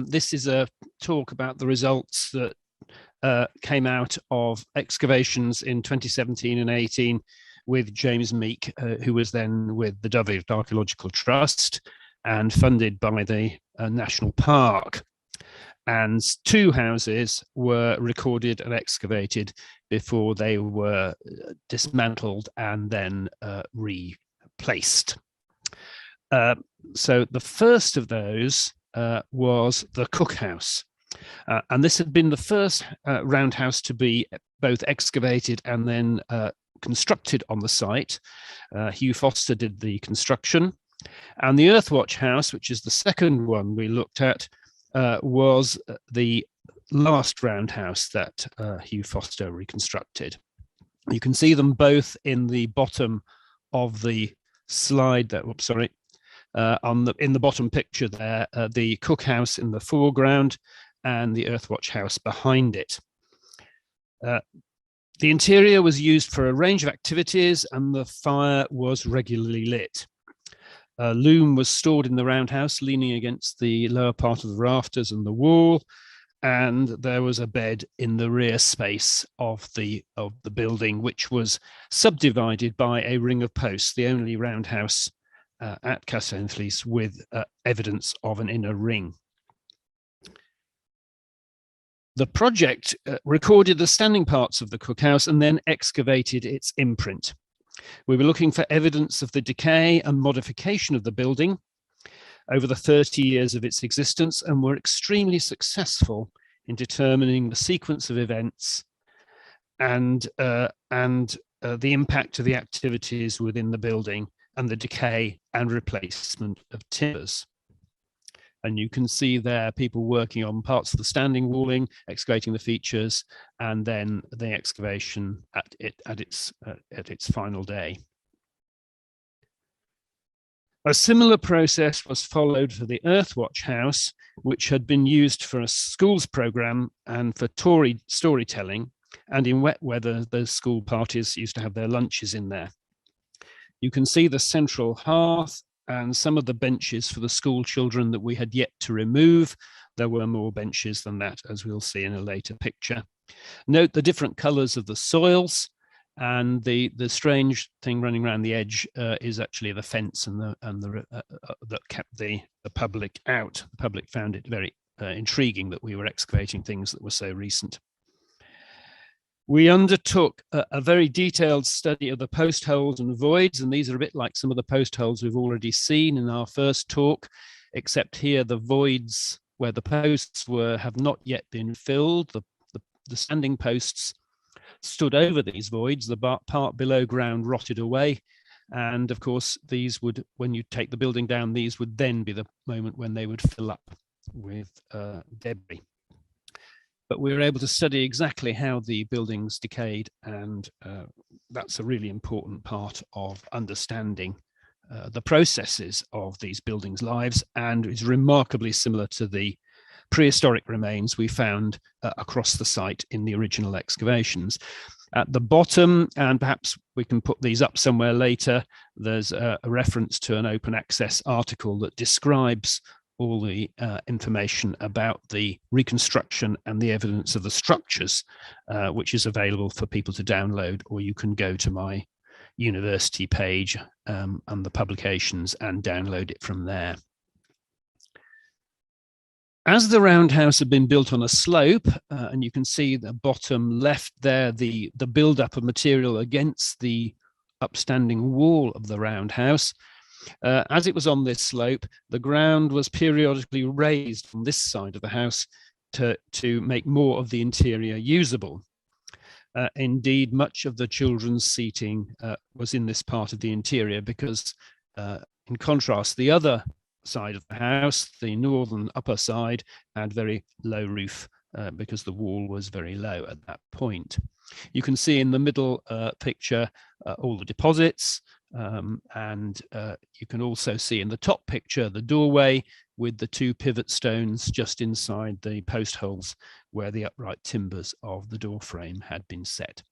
This is a talk about the results that came out of excavations in 2017 and 18 with James Meek, who was then with the Dyfed Archaeological Trust and funded by the National Park. And 2 houses were recorded and excavated before they were dismantled and then replaced. So the first of those was the cookhouse. And this had been the first roundhouse to be both excavated and then constructed on the site. Hugh Foster did the construction. And the Earthwatch house, which is the second one we looked at, was the last roundhouse that Hugh Foster reconstructed. You can see them both in the bottom of the slide that, oops, sorry, in the bottom picture there, the cookhouse in the foreground and the Earthwatch house behind it. The interior was used for a range of activities and the fire was regularly lit. A loom was stored in the roundhouse, leaning against the lower part of the rafters and the wall, and there was a bed in the rear space of the building, which was subdivided by a ring of posts, the only roundhouse at Castell Henllys with evidence of an inner ring. The project recorded the standing parts of the cookhouse and then excavated its imprint. We were looking for evidence of the decay and modification of the building over the 30 years of its existence, and were extremely successful in determining the sequence of events and the impact of the activities within the building and the decay and replacement of timbers. And you can see there people working on parts of the standing walling, excavating the features, and then the excavation at its final day. A similar process was followed for the Earthwatch house, which had been used for a schools program and for storytelling. And in wet weather, those school parties used to have their lunches in there. You can see the central hearth and some of the benches for the school children that we had yet to remove. There were more benches than that, as we'll see in a later picture. Note the different colors of the soils, and the strange thing running around the edge is actually the fence that kept the public out. The public found it very intriguing that we were excavating things that were so recent. We undertook a very detailed study of the post holes and voids, and these are a bit like some of the post holes we've already seen in our first talk, except here the voids where the posts were have not yet been filled. The standing posts stood over these voids, the part below ground rotted away, and of course these would, when you take the building down, these would then be the moment when they would fill up with debris. But we were able to study exactly how the buildings decayed, and that's a really important part of understanding the processes of these buildings' lives, and is remarkably similar to the prehistoric remains we found across the site in the original excavations. At the bottom, and perhaps we can put these up somewhere later, there's a reference to an open access article that describes all the information about the reconstruction and the evidence of the structures, which is available for people to download, or you can go to my university page and the publications and download it from there. As the roundhouse had been built on a slope, and you can see the bottom left there, the build-up of material against the upstanding wall of the roundhouse, as it was on this slope, the ground was periodically raised from this side of the house to make more of the interior usable. Indeed, much of the children's seating was in this part of the interior because, in contrast, the other side of the house, the northern upper side, had very low roof because the wall was very low at that point. You can see in the middle picture all the deposits, and you can also see in the top picture the doorway with the 2 pivot stones just inside the post holes where the upright timbers of the door frame had been set.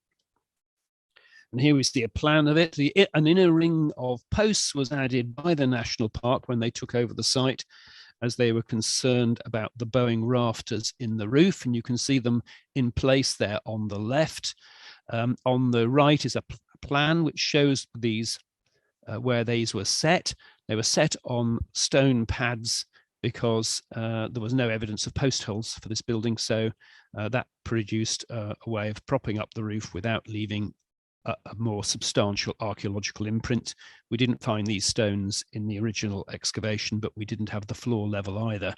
And here we see a plan of it. An inner ring of posts was added by the National Park when they took over the site, as they were concerned about the bowing rafters in the roof, and you can see them in place there on the left. On the right is a plan which shows these where these were set. They were set on stone pads because there was no evidence of post holes for this building, so that produced a way of propping up the roof without leaving a more substantial archaeological imprint. We didn't find these stones in the original excavation, but we didn't have the floor level either,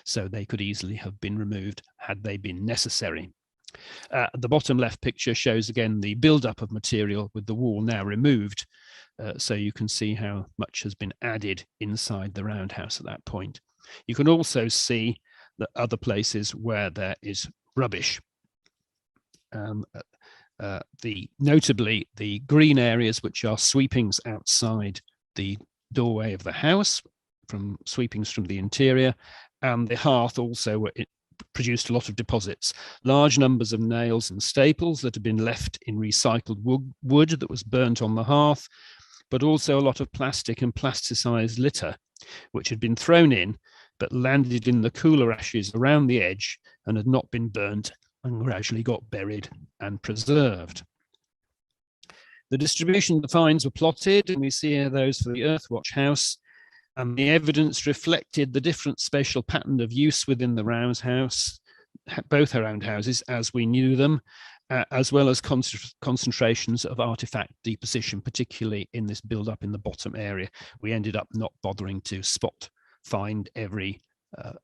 so they could easily have been removed had they been necessary. The bottom left picture shows again the build-up of material with the wall now removed, so you can see how much has been added inside the roundhouse at that point. You can also see the other places where there is rubbish. Notably the green areas, which are sweepings outside the doorway of the house, from sweepings from the interior, and the hearth also produced a lot of deposits, large numbers of nails and staples that had been left in recycled wood that was burnt on the hearth, but also a lot of plastic and plasticized litter, which had been thrown in, but landed in the cooler ashes around the edge and had not been burnt and gradually got buried and preserved. The distribution of the finds were plotted, and we see here those for the Earthwatch house, and the evidence reflected the different spatial pattern of use within the roundhouse, both roundhouses as we knew them, as well as concentrations of artifact deposition, particularly in this build-up in the bottom area. We ended up not bothering to find every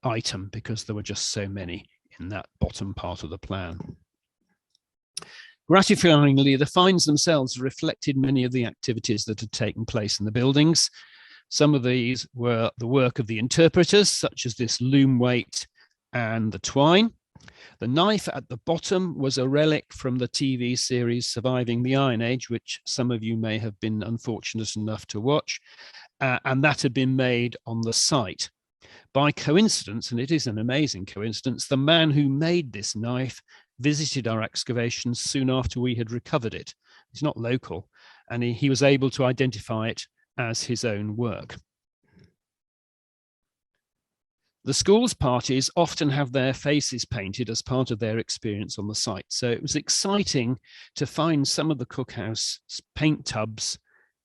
item because there were just so many in that bottom part of the plan. Gratifyingly, the finds themselves reflected many of the activities that had taken place in the buildings. Some of these were the work of the interpreters, such as this loom weight and the twine. The knife at the bottom was a relic from the TV series Surviving the Iron Age, which some of you may have been unfortunate enough to watch, and that had been made on the site. By coincidence, and it is an amazing coincidence, the man who made this knife visited our excavations soon after we had recovered it. He's not local, and he was able to identify it as his own work. The schools parties often have their faces painted as part of their experience on the site, so it was exciting to find some of the cookhouse paint tubs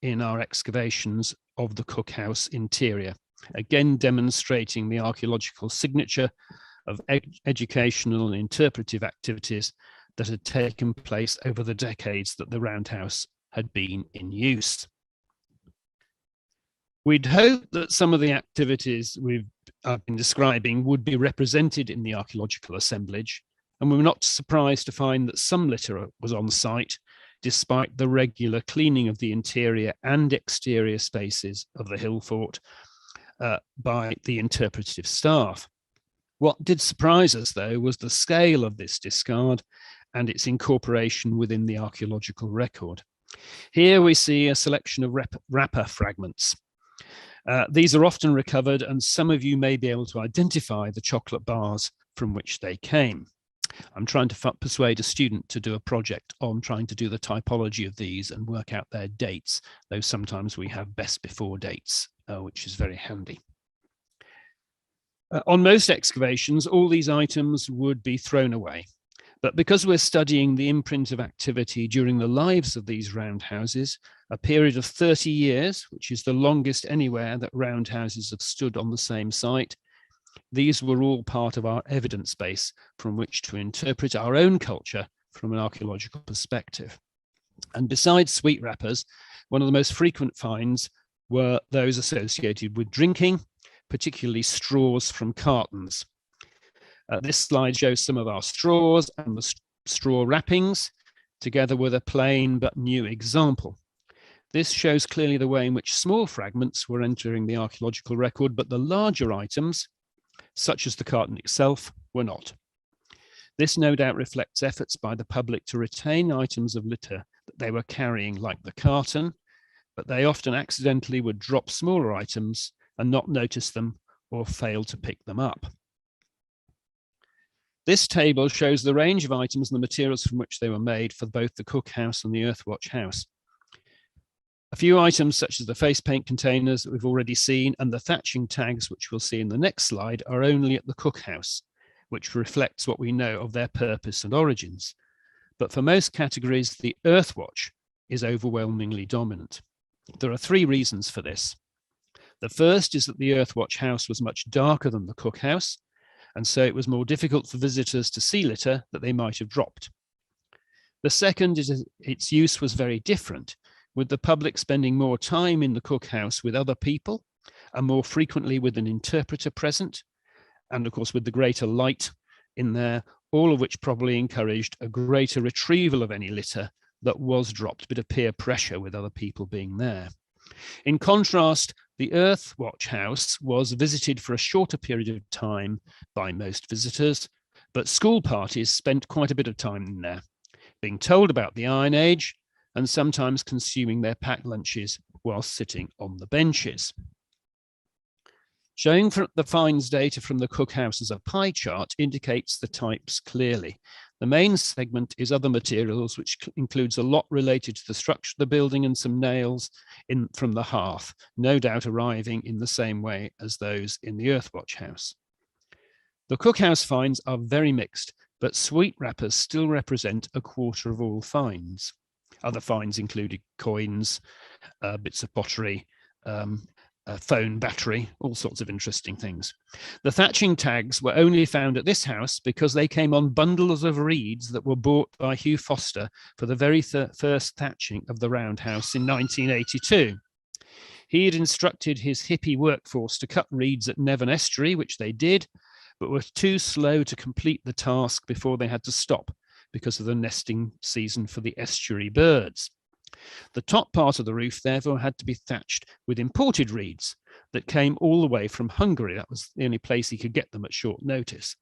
in our excavations of the cookhouse interior, again demonstrating the archaeological signature of educational and interpretive activities that had taken place over the decades that the roundhouse had been in use. We'd hoped that some of the activities I've been describing would be represented in the archaeological assemblage, and we were not surprised to find that some litter was on site, despite the regular cleaning of the interior and exterior spaces of the hill fort by the interpretive staff. What did surprise us, though, was the scale of this discard and its incorporation within the archaeological record. Here we see a selection of wrapper fragments. These are often recovered, and some of you may be able to identify the chocolate bars from which they came. I'm trying to persuade a student to do a project on trying to do the typology of these and work out their dates, though sometimes we have best before dates, which is very handy. On most excavations, all these items would be thrown away. But because we're studying the imprint of activity during the lives of these roundhouses, a period of 30 years, which is the longest anywhere that roundhouses have stood on the same site, these were all part of our evidence base from which to interpret our own culture from an archaeological perspective. And besides sweet wrappers, one of the most frequent finds were those associated with drinking, particularly straws from cartons. This slide shows some of our straws and the straw wrappings, together with a plain but new example. This shows clearly the way in which small fragments were entering the archaeological record, but the larger items, such as the carton itself, were not. This no doubt reflects efforts by the public to retain items of litter that they were carrying, like the carton, but they often accidentally would drop smaller items and not notice them or fail to pick them up. This table shows the range of items and the materials from which they were made for both the cookhouse and the Earthwatch house. A few items such as the face paint containers that we've already seen and the thatching tags, which we'll see in the next slide, are only at the cookhouse, which reflects what we know of their purpose and origins. But for most categories, the earthwatch is overwhelmingly dominant. There are three reasons for this. The first is that the earthwatch house was much darker than the cookhouse, and so it was more difficult for visitors to see litter that they might have dropped. The second is its use was very different, with the public spending more time in the cookhouse with other people and more frequently with an interpreter present, and of course with the greater light in there, all of which probably encouraged a greater retrieval of any litter that was dropped, a bit of peer pressure with other people being there. In contrast, the Earthwatch House was visited for a shorter period of time by most visitors, but school parties spent quite a bit of time in there, being told about the Iron Age and sometimes consuming their packed lunches while sitting on the benches. Showing the finds data from the cookhouse as a pie chart indicates the types clearly. The main segment is other materials, which includes a lot related to the structure of the building and some nails from the hearth, no doubt arriving in the same way as those in the Earthwatch house. The cookhouse finds are very mixed, but sweet wrappers still represent a quarter of all finds. Other finds included coins, bits of pottery, a phone battery, all sorts of interesting things. The thatching tags were only found at this house because they came on bundles of reeds that were bought by Hugh Foster for the very first thatching of the roundhouse in 1982. He had instructed his hippie workforce to cut reeds at Nevern Estuary, which they did, but were too slow to complete the task before they had to stop because of the nesting season for the estuary birds. The top part of the roof, therefore, had to be thatched with imported reeds that came all the way from Hungary. That was the only place he could get them at short notice.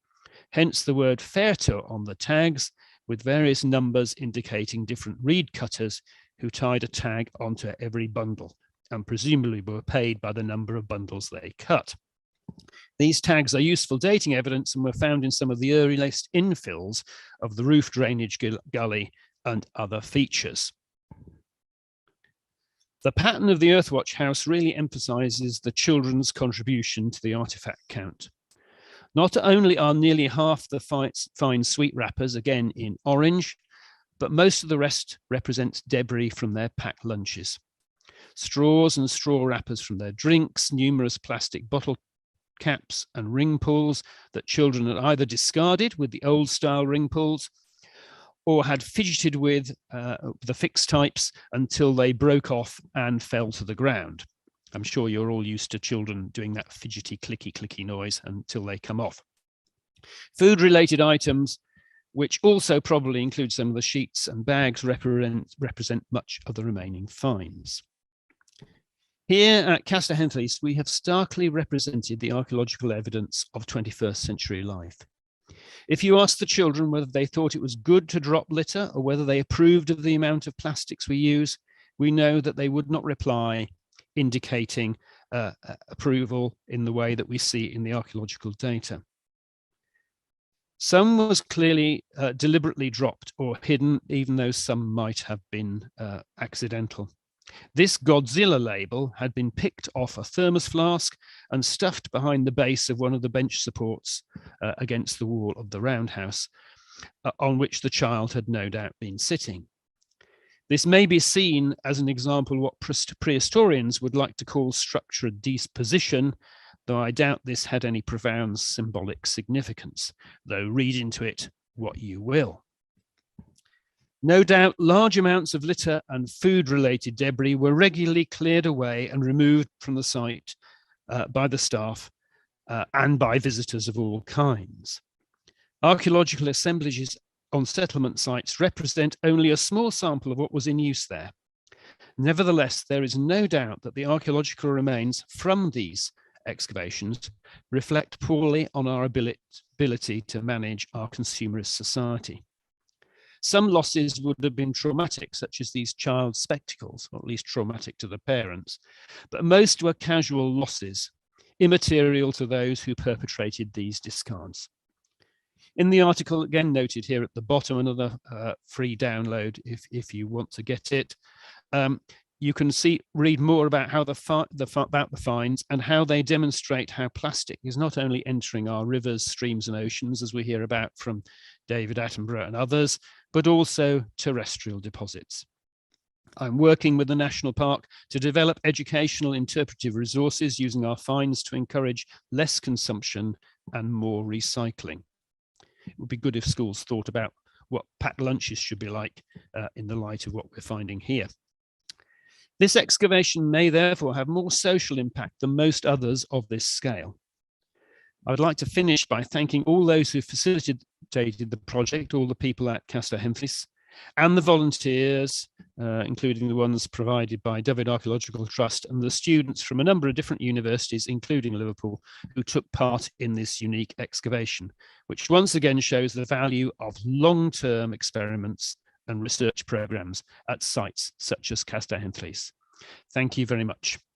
Hence the word Fairto on the tags, with various numbers indicating different reed cutters who tied a tag onto every bundle and presumably were paid by the number of bundles they cut. These tags are useful dating evidence and were found in some of the earliest infills of the roof drainage gully and other features. The pattern of the Earthwatch house really emphasizes the children's contribution to the artifact count. Not only are nearly half the fine sweet wrappers, again in orange, but most of the rest represents debris from their packed lunches. Straws and straw wrappers from their drinks, numerous plastic bottle caps and ring pulls that children had either discarded with the old style ring pulls or had fidgeted with the fixed types until they broke off and fell to the ground. I'm sure you're all used to children doing that fidgety, clicky noise until they come off. Food-related items, which also probably include some of the sheets and bags, represent much of the remaining finds. Here at Castell Henllys, we have starkly represented the archaeological evidence of 21st century life. If you ask the children whether they thought it was good to drop litter or whether they approved of the amount of plastics we use, we know that they would not reply, indicating approval in the way that we see in the archaeological data. Some was clearly deliberately dropped or hidden, even though some might have been accidental. This Godzilla label had been picked off a thermos flask and stuffed behind the base of one of the bench supports against the wall of the roundhouse, on which the child had no doubt been sitting. This may be seen as an example of what prehistorians would like to call structured disposition, though I doubt this had any profound symbolic significance, though read into it what you will. No doubt large amounts of litter and food-related debris were regularly cleared away and removed from the site by the staff and by visitors of all kinds. Archaeological assemblages on settlement sites represent only a small sample of what was in use there. Nevertheless, there is no doubt that the archaeological remains from these excavations reflect poorly on our ability to manage our consumerist society. Some losses would have been traumatic, such as these child spectacles, or at least traumatic to the parents, but most were casual losses, immaterial to those who perpetrated these discards. In the article, again noted here at the bottom, another free download if you want to get it, you can read more about how about the finds and how they demonstrate how plastic is not only entering our rivers, streams, and oceans, as we hear about from David Attenborough and others, but also terrestrial deposits. I'm working with the National Park to develop educational interpretive resources using our finds to encourage less consumption and more recycling. It would be good if schools thought about what packed lunches should be like in the light of what we're finding here. This excavation may therefore have more social impact than most others of this scale. I would like to finish by thanking all those who facilitated the project, all the people at Castell Henllys, and the volunteers, including the ones provided by Dyfed Archaeological Trust, and the students from a number of different universities, including Liverpool, who took part in this unique excavation, which once again shows the value of long-term experiments and research programs at sites such as Castell Henllys. Thank you very much.